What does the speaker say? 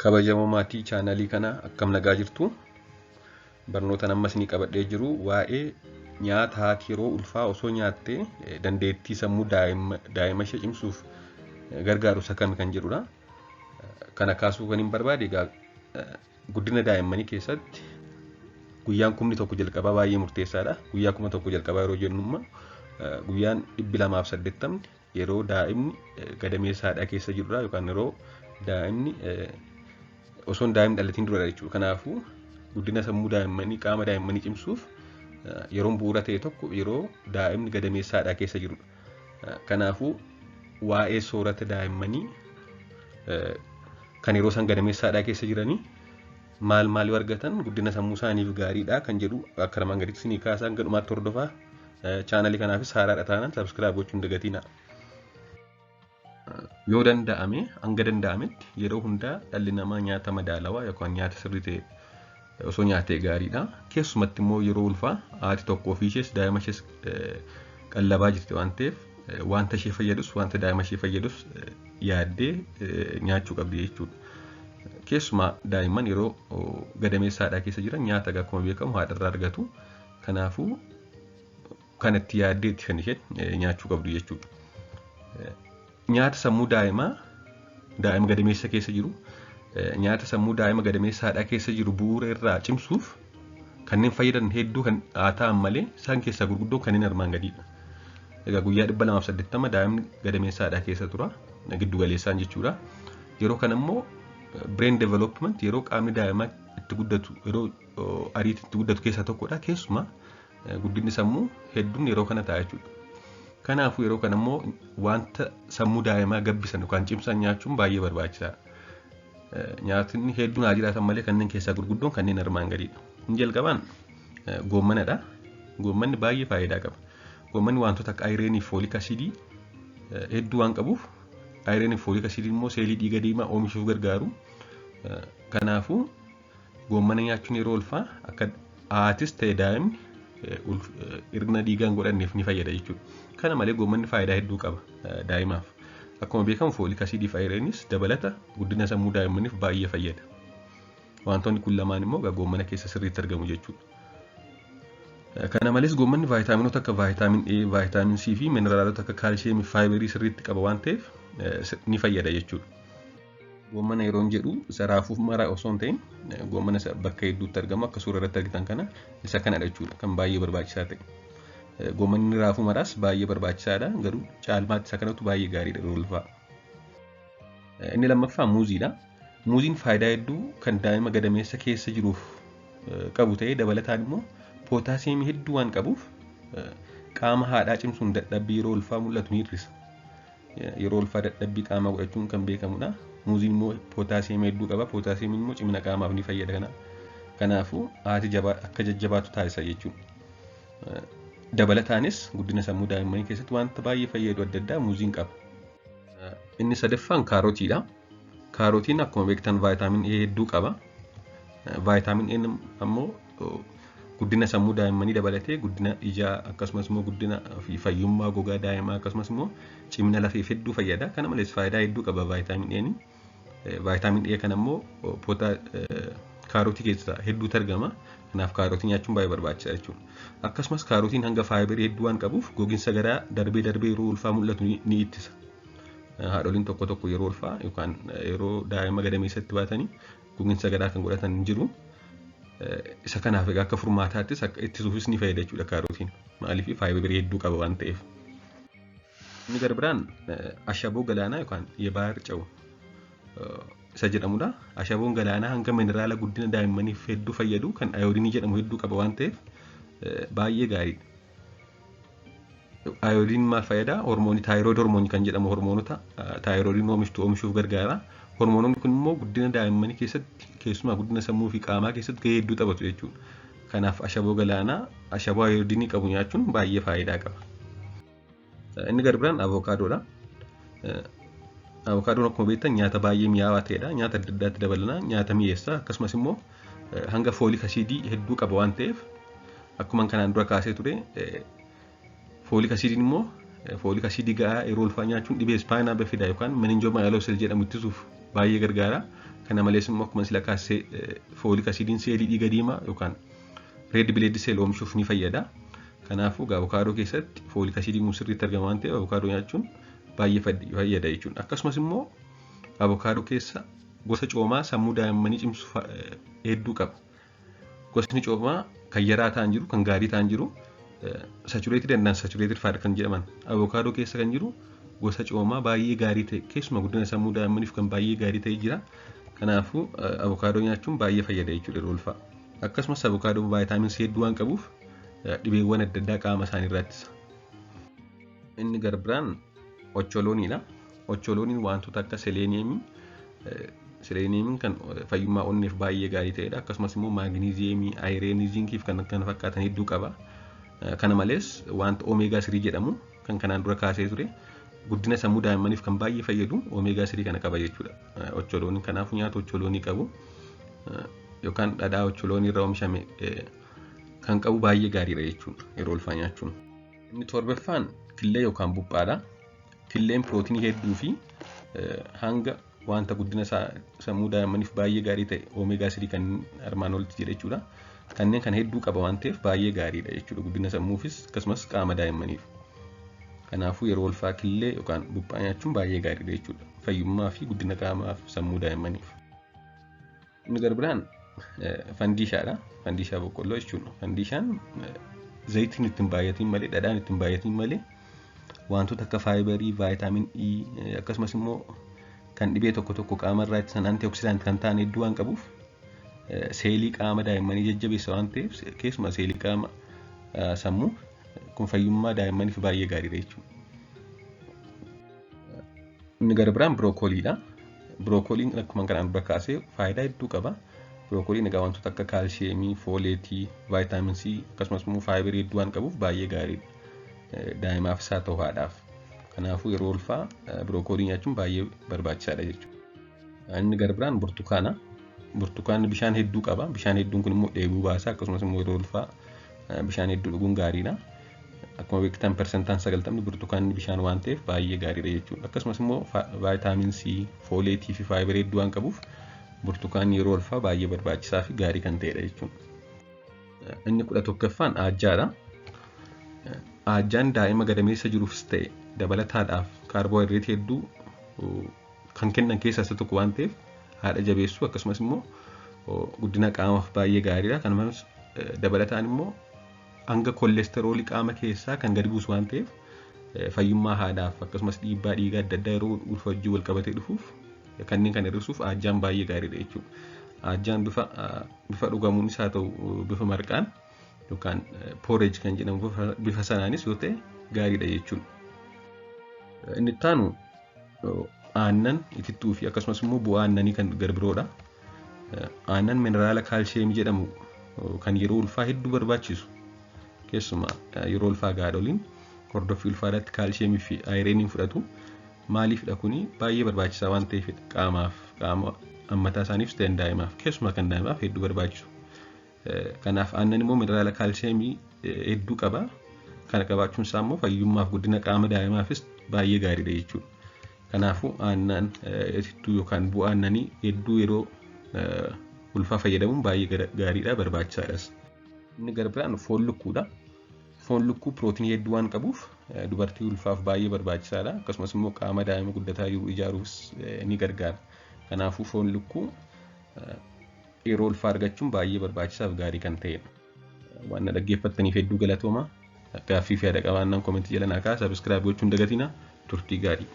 Kabajamoo maatii chaanalii kana akkam nagaa jirtu? Barnoota ammas ni qabadhee jiru waa'ee nyaata haati yeroo ulfaa osoo nyaattee dandeettii sammuu daa'ima ishee cimsuuf gargaaru isa kami kan jedhudha. Kana kaasuu kan hin barbaade egaa guddina daa'immanii keessatti guyyaan 1,000 jalqabaa baay'ee murteessaadha. Guyyaa 1,000 jalqabaa yeroo jennu guyyaan 280 yeroo daa'imni gadameessaadhaa keessa jirudha yookaan yeroo daa'imni osoo daa'imni dhalatiin dura jechuudha. Kanaafuu guddina sammuu daa'immanii qaama daa'immanii cimsuuf yeroon bu'uura ta'e tokko yeroo daa'imni gadameessaadhaa keessa jirudha. Kanaafuu waa'ee soorata daa'immanii kan yeroo isaan gadameessaadhaa keessa jiranii maal yoo argatan guddina sammuu isaaniif gaariidha kan jedhu akka armaan gaditti ni kaasaa gadhumaatti hordofaa. Chaanalii kanaafis haaraadha taanaan sabskiraayib gochuun dagatina. Yoo danda'ame hanga danda'ametti yeroo hundaa dhalli namaa nyaata madaalawaa yookaan nyaata sirrii ta'e osoo nyaatee gaariidha. Keessumatti immoo yeroo ulfaa haati tokko ofii ishees daa'ima ishees qallabaa jirti waan ta'eef wanta ishee fayyadus wanta daa'ima ishee fayyadus yaaddee nyaachuu qabdi jechuudha. Keessumaa daa'imman yeroo gadameessaadhaa keessa jiran nyaata akkuma beekamu haadharraa argatu. Kanaafuu kanatti yaaddeetti kan isheen nyaachuu qabdu jechuudha. Nyaata sammuu daa'ima gadameessa keessa jiru nyaata sammuu daa'ima gadameessaadhaa keessa jiru bu'uura irraa cimsuuf kanneen fayyadan hedduu kan ta'an malee isaan keessaa gurguddoo kanneen armaan gadiidha. Egaa guyyaa 280 daa'imni gadameessaadhaa keessa tura giddu galeessaan jechuudha. Yeroo kana immoo brain development yeroo qaamni daa'imaa itti guddatu yeroo ariitti itti guddatu keessaa tokkodha. Keessumaa guddinni sammuu hedduun yeroo kana ta'a jechuudha. Kanaafuu yeroo kana immoo wanta sammuu daa'imaa gabbisan yookaan cimsan nyaachuun baay'ee barbaachisaadha. Nyaatni hedduun haa jiraatan malee kanneen keessaa gurguddoon kanneen armaan gadiidha. Inni jalqabaan goommanadha. Goommanni baay'ee faayidaa qaba. Goommanni wantoota akka ayireenii fi fooliik asiidii hedduu waan qabuuf ayireenii fi fooliik asiidii immoo seelii dhiiga diimaa oomishuuf gargaaru. Kanaafuu goommana nyaachuun yeroo ulfaa akka haatis ta'e daa'imni hir'ina dhiigaan godhanneef ni fayyada jechuudha. Kana malee goommanni faayidaa hedduu qaba daa'imaaf. Akkuma beekamu fooliik asiidii fi ayireenis dabalata guddina sammuu daa'immaniif baay'ee fayyada. Wantoonni kun lamaan immoo goommana keessa sirriitti argamu jechuudha. Kana malees goommanni vaayitaaminota akka vaayitaamin A, vaayitaamin C fi mineraalota akka kaalshiyeemii fi faayibarii sirriitti qaba waan ta'eef ni fayyada jechuudha. Goommana yeroon jedhu isa raafuu maraa osoo hin ta'in goommana bakka hedduutti argamu akka suura irratti argitan kana isa kanadha jechuudha kan baay'ee barbaachisaa ta'e. Goommanni raafuu maraas baay'ee barbaachisaadha garuu caalmaatti isa kanatu baay'ee gaariidha yeroo ulfaa. Inni lammaffaa muuziidha. Muuziin faayidaa hedduu kan daa'ima gadameessa keessa jiruuf qabu ta'ee dabalataan immoo pootaasiyeemii hedduu waan qabuuf qaama haadhaa cimsuun dadhabbii yeroo ulfaa mul'atu ni hir'isa. Yeroo ulfaa dadhabbii qaamaa godhachuun kan beekamudha. Muuziin immoo pootaasiyeemii hedduu qaba. Pootaasiyeemiin immoo cimina qaamaaf ni fayyada. Kanaafuu haati akka jajjabaatu taasisa jechuudha. Dabalataanis guddina sammuu daa'immanii keessatti wanta baay'ee fayyadu adda addaa muuziin qaba. Inni sadaffaan kaarotiidha. Kaarotiin akkuma beektan vaayitaamin A hedduu qaba. Vaayitaamin A ammoo guddina sammuu daa'immanii dabalatee guddina ijaa akkasumas immoo guddina fi fayyummaa gogaa daa'imaa akkasumas immoo cimina lafeef hedduu fayyada. Kana malees faayidaa hedduu qaba vaayitaamin A. Vaayitaamin A kana immoo kaarotii keessa hedduutu argama. Kanaaf kaarotii nyaachuun baay'ee barbaachisaa jechuudha. Akkasumas kaarotiin hanga faayibarii hedduu waan qabuuf gogiinsa garaa darbee yeroo ulfaa mul'atu ni ittisa. Haadholiin tokko yeroo ulfaa yookaan yeroo daa'ima gadameessatti baatanii gogiinsa garaa kan godhatan jiru. Isa kanaaf egaa akka furmaataattis akka ittisuufis ni fayyada jechuudha kaarotiin. Maaliif faayibarii hedduu qaba waan ta'eef. Inni gara biraan ashaboo galaanaa yookaan yebaar cawu isa jedhamudha. Ashaboon galaanaa hanga mineraala guddina daa'immaniif hedduu fayyadu kan ayoodiinii jedhamu hedduu qaba waan ta'eef baay'ee gaariidha. Ayoodiin maal fayyada? Hormoonii taayiroid hormoonii kan jedhamu hormoonota taayiroidiin oomishuuf gargaara. Hormoononni kun immoo guddina daa'immanii keessatti keessumaa guddina sammuu fi qaamaa keessatti gahee hedduu taphatu jechuudha. Kanaaf ashaboo galaanaa ashaboo ayoodiinii qabu nyaachuun baay'ee faayidaa qaba. Inni gara biraan avokaadoodha. Avokaadoon akkuma beektan nyaata baay'ee mi'aawaa ta'edha. Nyaata adda addaatti dabalana nyaata mi'eessa akkasumas immoo hanga fooliik asiidii hedduu qaba waan ta'eef akkuma kanaan dura kaasee ture fooliik asiidiin immoo fooliik asiidii gahaa yeroo ulfaa nyaachuun dhibee ispaayinaa bifida yookaan meningoomaayiloosis jedhamu ittisuuf baay'ee gargaara. Kana malees immoo akkuma sila kaasee fooliik asiidiin seelii dhiiga diimaa yookaan red blood cell oomishuuf ni fayyada. Kanaafuu avokaadoo keessatti fooliik asiidiin sirriitti argama waan ta'eef avokaadoo nyaachuun baay'ee fayyada jechuudha. Akkasumas immoo avokaadoo keessa gosa coomaa sammuu daa'immanii cimsu hedduu qaba. Gosni coomaa kan yaraa ta'an jiru, kan gaarii ta'an jiru, saturated and unsaturated fat kan jedhaman. Avokaadoo keessa kan jiru gosa coomaa baay'ee gaarii ta'e, keessumaa guddina sammuu daa'immaniif kan baay'ee gaarii ta'e jira. Kanaafuu avokaadoo nyaachuun baay'ee fayyada jechuudha yeroo ulfaa. Akkasumas avokaadoo vaayitaamin C hedduu waan qabuuf dhibeewwan adda addaa qaama isaanii irraa ittisa. Inni gara biraan ocholooniidha. Ocholooniin wantoota akka seleeniyeemii kan fayyummaa onneef baay'ee gaarii ta'edha. Akkasumas immoo maagneeziyemii, ayireenii, zinkii fi kan kana fakkaatan hedduu qaba. Kana malees wanta omeegaa 3 jedhamu kan kanaan dura kaasee ture guddina sammuu daa'immaniif kan baay'ee fayyadu omeegaa 3 kana qaba jechuudha. Ocholooniin kanaafuu nyaata ocholoonii qabu yookaan dhadhaa ocholoonii irraa oomishame kan qabu baay'ee gaariidha jechuudha yeroo ulfaa nyaachuun. Inni torbaffaan killee yookaan buphaadha. Killeen pirootinii hedduu fi hanga wanta guddina sammuu daa'immaniif baay'ee gaarii ta'e omeegaa 3 kan armaan olitti jedha jechuudha. Kanneen kan hedduu qaba waan ta'eef baay'ee gaariidha jechuudha guddina sammuufis akkasumas qaama daa'immaniif. Kanaafuu yeroo ulfaa killee yookaan buphaa nyaachuun baay'ee gaariidha jechuudha fayyummaa fi guddina qaamaa fi sammuu daa'immaniif. Inni gara biraan fandiishaadha. Fandiishaa boqqolloo jechuudha. Fandiishaan zayitiin ittiin baay'atiin malee, dhadhaan ittiin baay'atiin malee wantoota akka faayibarii, vaayitaamin E akkasumas immoo kan dhibee tokko tokko qaama irraa ittisan antiooksidaantii kan ta'an hedduu waan qabuuf seelii qaama daa'immanii jajjabeessa waan ta'eef keessumaa seelii qaama sammuu kun fayyummaa daa'immaniif baay'ee gaariidha jechuudha. Inni gara biraan birookooliidha. Birookooliin akkuma kanaan dura kaasee faayidaa hedduu qaba. Birookooliin egaa wantoota akka kaalshiyeemii, fooleetii, vaayitaamin C akkasumas immoo faayibarii hedduu waan qabuuf baay'ee gaariidha. Daa'imaafis haa ta'u haadhaaf. Kanaafuu yeroo ulfaa birookoolii nyaachuun baay'ee barbaachisaadha jechuudha. Inni gara biraan burtukaana. Burtukaanni bishaan hedduu qaba. Bishaan hedduun kun immoo dheebuu baasa. Akkasumas immoo yeroo ulfaa bishaan hedduu dhuguun gaariidha. Akkuma beektan persentaan 90 burtukaanni bishaan waan ta'eef baay'ee gaariidha jechuudha. Akkasumas immoo vaayitaamin C, fooleetii fi faayibarii hedduu waan qabuuf burtukaanni yeroo ulfaa baay'ee barbaachisaa fi gaarii kan ta'edha jechuudha. Inni 11ffaan aajjaadha. Aajjaan daa'ima gadameessa jiruufis ta'e dabalataadhaaf kaarboohayidireetii hedduu kan kennan keessaa isa tokko waan ta'eef haadha jabeessuu akkasumas immoo guddina qaamaaf baay'ee gaariidha. Kanumas dabalataan immoo hanga koolesteroolii qaama keessaa kan gadi buusu waan ta'eef fayyummaa haadhaaf akkasumas dhiibbaa dhiigaa adda addaa yeroo ulfa wajjin wal qabatee dhufuuf kanneen kan hir'isuuf aajjaan baay'ee gaariidha jechuudha. Aajjaan bifa dhugamuunis haa ta'u bifa marqaan yookaan porridge kan jedhamu bifa sanaanis yoo ta'e gaariidha jechuudha. Inni itti aanu aannan itittuu fi akkasumas immoo bu'aa aannanii kan garbiroodha. Aannan mineraala kaalshiyeemii jedhamu kan yeroo ulfaa hedduu barbaachisu. Keessumaa yeroo ulfaa gaadoliin hordoffii ulfaa irratti kaalshiyeemii fi ayireeniin fudhatu. Maaliifidha kuni baay'ee barbaachisaa waan ta'eef qaamaaf, qaama ammataa isaaniifis ta'e daa'imaaf, keessumaa kan daa'imaaf hedduu barbaachisu. Kanaaf aannan immoo mineraala kaalshiyeemii hedduu qaba. Kana qabaachuun isaa immoo fayyummaaf guddina qaama daa'imaafis baay'ee gaariidha jechuudha. Kanaafuu aannan itittuu yookaan bu'aa aannanii hedduu yeroo ulfaa fayyadamuun baay'ee gaariidha, barbaachisaadhas. Inni gara biraan foon lukkuudha. Foon lukkuu pirootinii hedduu waan qabuuf dubartii ulfaaf baay'ee barbaachisaadha. Akkasumas immoo qaama daa'ima guddataa jiru ijaaruufis ni gargaara. Kanaafuu foon lukkuu yeroo ulfaa argachuun baay'ee barbaachisaaf gaarii kan ta'edha. Waan na dhaggeeffattaniif hedduu galatooma. Gaaffii fi yaada qabaannaan koomentii jala naa kaasaa, sabiskiraayib gochuun dagatinaa. Turtii gaarii.